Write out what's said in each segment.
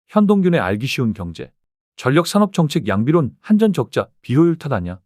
현동균의 알기 쉬운 경제. 전력산업정책 양비론 한전 적자 비효율 탓 아냐.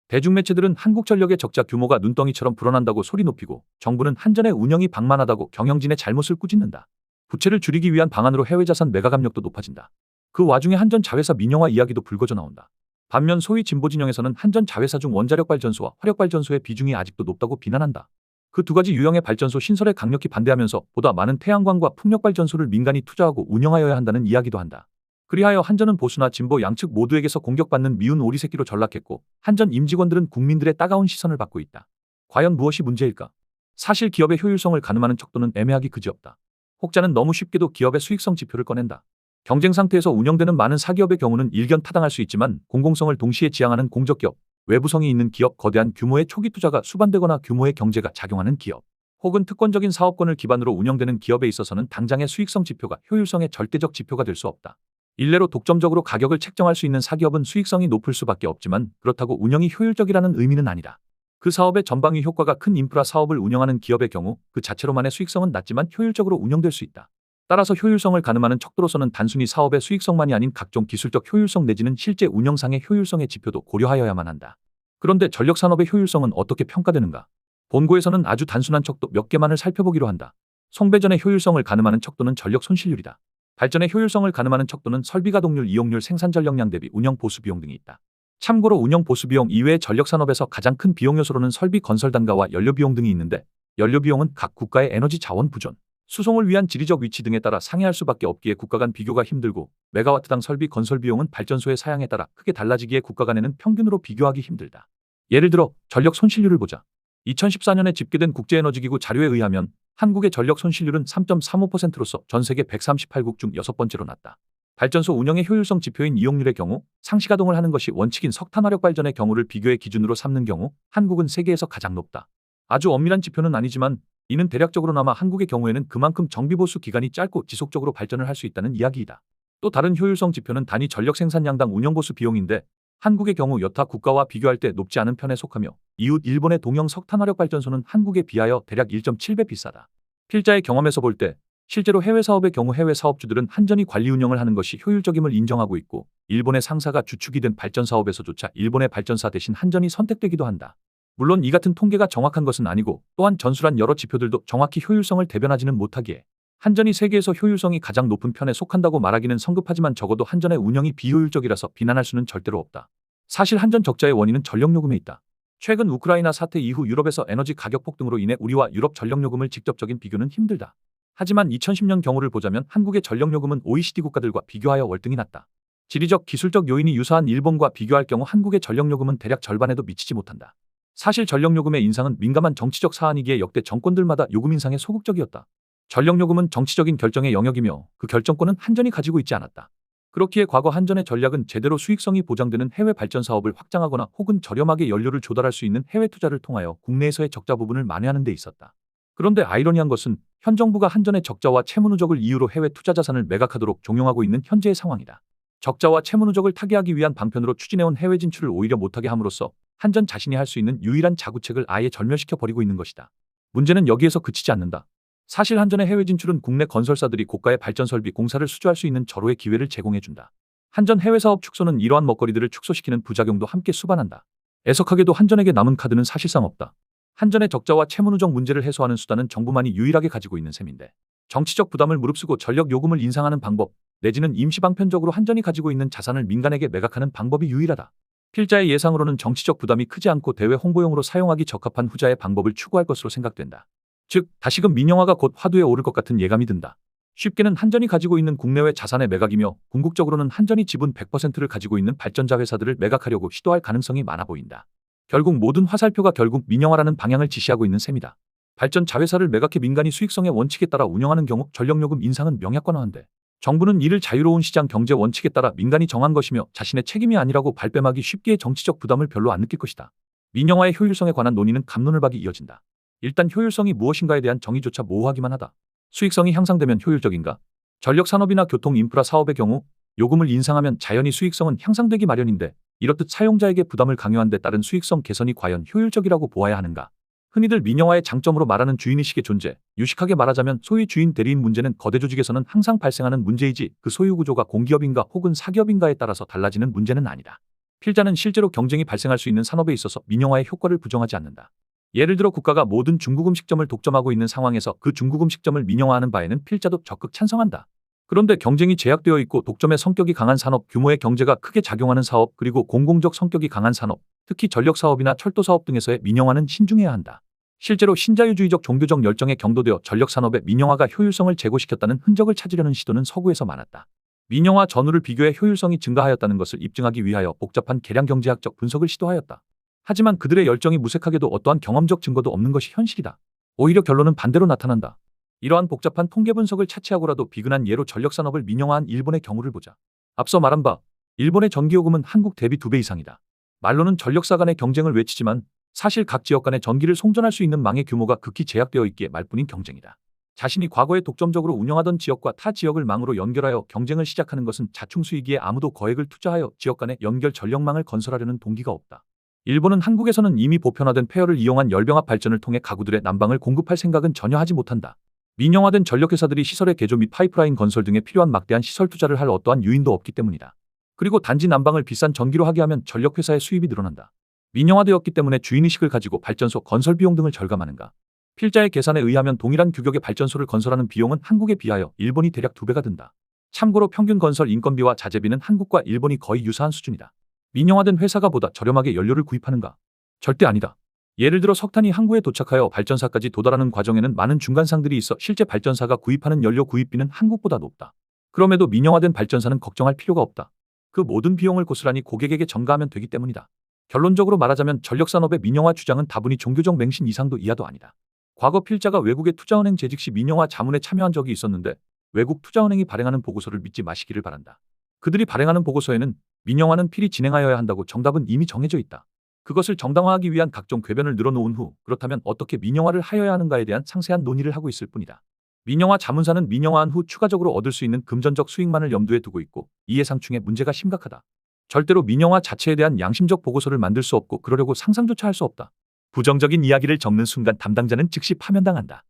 대중매체들은 한국전력의 적자 규모가 눈덩이처럼 불어난다고 소리 높이고 정부는 한전의 운영이 방만하다고 경영진의 잘못을 꾸짖는다. 부채를 줄이기 위한 방안으로 해외자산 매각 압력도 높아진다. 그 와중에 한전 자회사 민영화 이야기도 불거져 나온다. 반면 소위 진보진영에서는 한전 자회사 중 원자력발전소와 화력발전소의 비중이 아직도 높다고 비난한다. 그 두 가지 유형의 발전소 신설에 강력히 반대하면서 보다 많은 태양광과 풍력발전소를 민간이 투자하고 운영하여야 한다는 이야기도 한다. 그리하여 한전은 보수나 진보 양측 모두에게서 공격받는 미운 오리새끼로 전락했고 한전 임직원들은 국민들의 따가운 시선을 받고 있다. 과연 무엇이 문제일까? 사실 기업의 효율성을 가늠하는 척도는 애매하기 그지없다. 혹자는 너무 쉽게도 기업의 수익성 지표를 꺼낸다. 경쟁 상태에서 운영되는 많은 사기업의 경우는 일견 타당할 수 있지만 공공성을 동시에 지향하는 공적기업, 외부성이 있는 기업, 거대한 규모의 초기 투자가 수반되거나 규모의 경제가 작용하는 기업, 혹은 특권적인 사업권을 기반으로 운영되는 기업에 있어서는 당장의 수익성 지표가 효율성의 절대적 지표가 될 수 없다. 일례로 독점적으로 가격을 책정할 수 있는 사기업은 수익성이 높을 수밖에 없지만 그렇다고 운영이 효율적이라는 의미는 아니다. 그 사업의 전방위 효과가 큰 인프라 사업을 운영하는 기업의 경우 그 자체로만의 수익성은 낮지만 효율적으로 운영될 수 있다. 따라서 효율성을 가늠하는 척도로서는 단순히 사업의 수익성만이 아닌 각종 기술적 효율성 내지는 실제 운영상의 효율성의 지표도 고려하여야만 한다. 그런데 전력산업의 효율성은 어떻게 평가되는가? 본고에서는 아주 단순한 척도 몇 개만을 살펴보기로 한다. 송배전의 효율성을 가늠하는 척도는 전력 손실률이다. 발전의 효율성을 가늠하는 척도는 설비 가동률, 이용률, 생산 전력량 대비 운영 보수 비용 등이 있다. 참고로 운영 보수 비용 이외의 전력산업에서 가장 큰 비용 요소로는 설비 건설 단가와 연료 비용 등이 있는데 연료 비용은 각 국가의 에너지 자원 부존, 수송을 위한 지리적 위치 등에 따라 상회할 수밖에 없기에 국가 간 비교가 힘들고 메가와트당 설비 건설 비용은 발전소의 사양에 따라 크게 달라지기에 국가 간에는 평균으로 비교하기 힘들다. 예를 들어 전력 손실률을 보자. 2014년에 집계된 국제에너지기구 자료에 의하면 한국의 전력 손실률은 3.35%로서 전 세계 138국 중 6번째로 낮다. 발전소 운영의 효율성 지표인 이용률의 경우 상시 가동을 하는 것이 원칙인 석탄화력 발전의 경우를 비교의 기준으로 삼는 경우 한국은 세계에서 가장 높다. 아주 엄밀한 지표는 아니지만 이는 대략적으로나마 한국의 경우에는 그만큼 정비보수 기간이 짧고 지속적으로 발전을 할 수 있다는 이야기이다. 또 다른 효율성 지표는 단위 전력 생산량당 운영보수 비용인데 한국의 경우 여타 국가와 비교할 때 높지 않은 편에 속하며 이웃 일본의 동형 석탄화력 발전소는 한국에 비하여 대략 1.7배 비싸다. 필자의 경험에서 볼 때 실제로 해외 사업의 경우 해외 사업주들은 한전이 관리 운영을 하는 것이 효율적임을 인정하고 있고 일본의 상사가 주축이 된 발전 사업에서조차 일본의 발전사 대신 한전이 선택되기도 한다. 물론 이 같은 통계가 정확한 것은 아니고 또한 전술한 여러 지표들도 정확히 효율성을 대변하지는 못하기에 한전이 세계에서 효율성이 가장 높은 편에 속한다고 말하기는 성급하지만 적어도 한전의 운영이 비효율적이라서 비난할 수는 절대로 없다. 사실 한전 적자의 원인은 전력요금에 있다. 최근 우크라이나 사태 이후 유럽에서 에너지 가격 폭등으로 인해 우리와 유럽 전력요금을 직접적인 비교는 힘들다. 하지만 2010년 경우를 보자면 한국의 전력요금은 OECD 국가들과 비교하여 월등히 낮다. 지리적, 기술적 요인이 유사한 일본과 비교할 경우 한국의 전력요금은 대략 절반에도 미치지 못한다. 사실 전력요금의 인상은 민감한 정치적 사안이기에 역대 정권들마다 요금 인상에 소극적이었다. 전력요금은 정치적인 결정의 영역이며 그 결정권은 한전이 가지고 있지 않았다. 그렇기에 과거 한전의 전략은 제대로 수익성이 보장되는 해외 발전 사업을 확장하거나 혹은 저렴하게 연료를 조달할 수 있는 해외 투자를 통하여 국내에서의 적자 부분을 만회하는 데 있었다. 그런데 아이러니한 것은 현 정부가 한전의 적자와 채무 누적을 이유로 해외 투자 자산을 매각하도록 종용하고 있는 현재의 상황이다. 적자와 채무 누적을 타개하기 위한 방편으로 추진해온 해외 진출을 오히려 못하게 함으로써 한전 자신이 할 수 있는 유일한 자구책을 아예 절멸시켜 버리고 있는 것이다. 문제는 여기에서 그치지 않는다. 사실 한전의 해외 진출은 국내 건설사들이 고가의 발전 설비 공사를 수주할 수 있는 절호의 기회를 제공해준다. 한전 해외 사업 축소는 이러한 먹거리들을 축소시키는 부작용도 함께 수반한다. 애석하게도 한전에게 남은 카드는 사실상 없다. 한전의 적자와 채무 누적 문제를 해소하는 수단은 정부만이 유일하게 가지고 있는 셈인데 정치적 부담을 무릅쓰고 전력 요금을 인상하는 방법 내지는 임시방편적으로 한전이 가지고 있는 자산을 민간에게 매각하는 방법이 유일하다. 필자의 예상으로는 정치적 부담이 크지 않고 대외 홍보용으로 사용하기 적합한 후자의 방법을 추구할 것으로 생각된다. 즉 다시금 민영화가 곧 화두에 오를 것 같은 예감이 든다. 쉽게는 한전이 가지고 있는 국내외 자산의 매각이며 궁극적으로는 한전이 지분 100%를 가지고 있는 발전자 회사들을 매각하려고 시도할 가능성이 많아 보인다. 결국 모든 화살표가 결국 민영화라는 방향을 지시하고 있는 셈이다. 발전 자회사를 매각해 민간이 수익성의 원칙에 따라 운영하는 경우 전력요금 인상은 명약관화한데 정부는 이를 자유로운 시장 경제 원칙에 따라 민간이 정한 것이며 자신의 책임이 아니라고 발뺌하기 쉽기에 정치적 부담을 별로 안 느낄 것이다. 민영화의 효율성에 관한 논의는 갑론을박이 이어진다. 일단 효율성이 무엇인가에 대한 정의조차 모호하기만 하다. 수익성이 향상되면 효율적인가? 전력산업이나 교통 인프라 사업의 경우 요금을 인상하면 자연히 수익성은 향상되기 마련인데 이렇듯 사용자에게 부담을 강요한 데 따른 수익성 개선이 과연 효율적이라고 보아야 하는가? 흔히들 민영화의 장점으로 말하는 주인의식의 존재, 유식하게 말하자면 소위 주인 대리인 문제는 거대 조직에서는 항상 발생하는 문제이지 그 소유 구조가 공기업인가 혹은 사기업인가에 따라서 달라지는 문제는 아니다. 필자는 실제로 경쟁이 발생할 수 있는 산업에 있어서 민영화의 효과를 부정하지 않는다. 예를 들어 국가가 모든 중국 음식점을 독점하고 있는 상황에서 그 중국 음식점을 민영화하는 바에는 필자도 적극 찬성한다. 그런데 경쟁이 제약되어 있고 독점의 성격이 강한 산업, 규모의 경제가 크게 작용하는 사업, 그리고 공공적 성격이 강한 산업, 특히 전력사업이나 철도사업 등에서의 민영화는 신중해야 한다. 실제로 신자유주의적 종교적 열정에 경도되어 전력산업의 민영화가 효율성을 제고시켰다는 흔적을 찾으려는 시도는 서구에서 많았다. 민영화 전후를 비교해 효율성이 증가하였다는 것을 입증하기 위하여 복잡한 계량경제학적 분석을 시도하였다. 하지만 그들의 열정이 무색하게도 어떠한 경험적 증거도 없는 것이 현실이다. 오히려 결론은 반대로 나타난다. 이러한 복잡한 통계 분석을 차치하고라도 비근한 예로 전력산업을 민영화한 일본의 경우를 보자. 앞서 말한 바 일본의 전기요금은 한국 대비 2배 이상이다. 말로는 전력사 간의 경쟁을 외치지만 사실 각 지역 간의 전기를 송전할 수 있는 망의 규모가 극히 제약되어 있기에 말뿐인 경쟁이다. 자신이 과거에 독점적으로 운영하던 지역과 타 지역을 망으로 연결하여 경쟁을 시작하는 것은 자충수이기에 아무도 거액을 투자하여 지역 간의 연결 전력망을 건설하려는 동기가 없다. 일본은 한국에서는 이미 보편화된 폐열을 이용한 열병합 발전을 통해 가구들의 난방을 공급할 생각은 전혀 하지 못한다. 민영화된 전력회사들이 시설의 개조 및 파이프라인 건설 등에 필요한 막대한 시설 투자를 할 어떠한 유인도 없기 때문이다. 그리고 단지 난방을 비싼 전기로 하게 하면 전력회사의 수입이 늘어난다. 민영화되었기 때문에 주인의식을 가지고 발전소 건설 비용 등을 절감하는가. 필자의 계산에 의하면 동일한 규격의 발전소를 건설하는 비용은 한국에 비하여 일본이 대략 2배가 든다. 참고로 평균 건설 인건비와 자재비는 한국과 일본이 거의 유사한 수준이다. 민영화된 회사가 보다 저렴하게 연료를 구입하는가? 절대 아니다. 예를 들어 석탄이 항구에 도착하여 발전사까지 도달하는 과정에는 많은 중간상들이 있어 실제 발전사가 구입하는 연료 구입비는 한국보다 높다. 그럼에도 민영화된 발전사는 걱정할 필요가 없다. 그 모든 비용을 고스란히 고객에게 전가하면 되기 때문이다. 결론적으로 말하자면 전력산업의 민영화 주장은 다분히 종교적 맹신 이상도 이하도 아니다. 과거 필자가 외국의 투자은행 재직 시 민영화 자문에 참여한 적이 있었는데 외국 투자은행이 발행하는 보고서를 믿지 마시기를 바란다. 그들이 발행하는 보고서에는 민영화는 필히 진행하여야 한다고 정답은 이미 정해져 있다. 그것을 정당화하기 위한 각종 궤변을 늘어놓은 후 그렇다면 어떻게 민영화를 하여야 하는가에 대한 상세한 논의를 하고 있을 뿐이다. 민영화 자문사는 민영화한 후 추가적으로 얻을 수 있는 금전적 수익만을 염두에 두고 있고 이해 상충의 문제가 심각하다. 절대로 민영화 자체에 대한 양심적 보고서를 만들 수 없고 그러려고 상상조차 할 수 없다. 부정적인 이야기를 적는 순간 담당자는 즉시 파면당한다.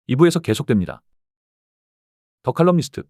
2부에서 계속됩니다. 더 칼럼니스트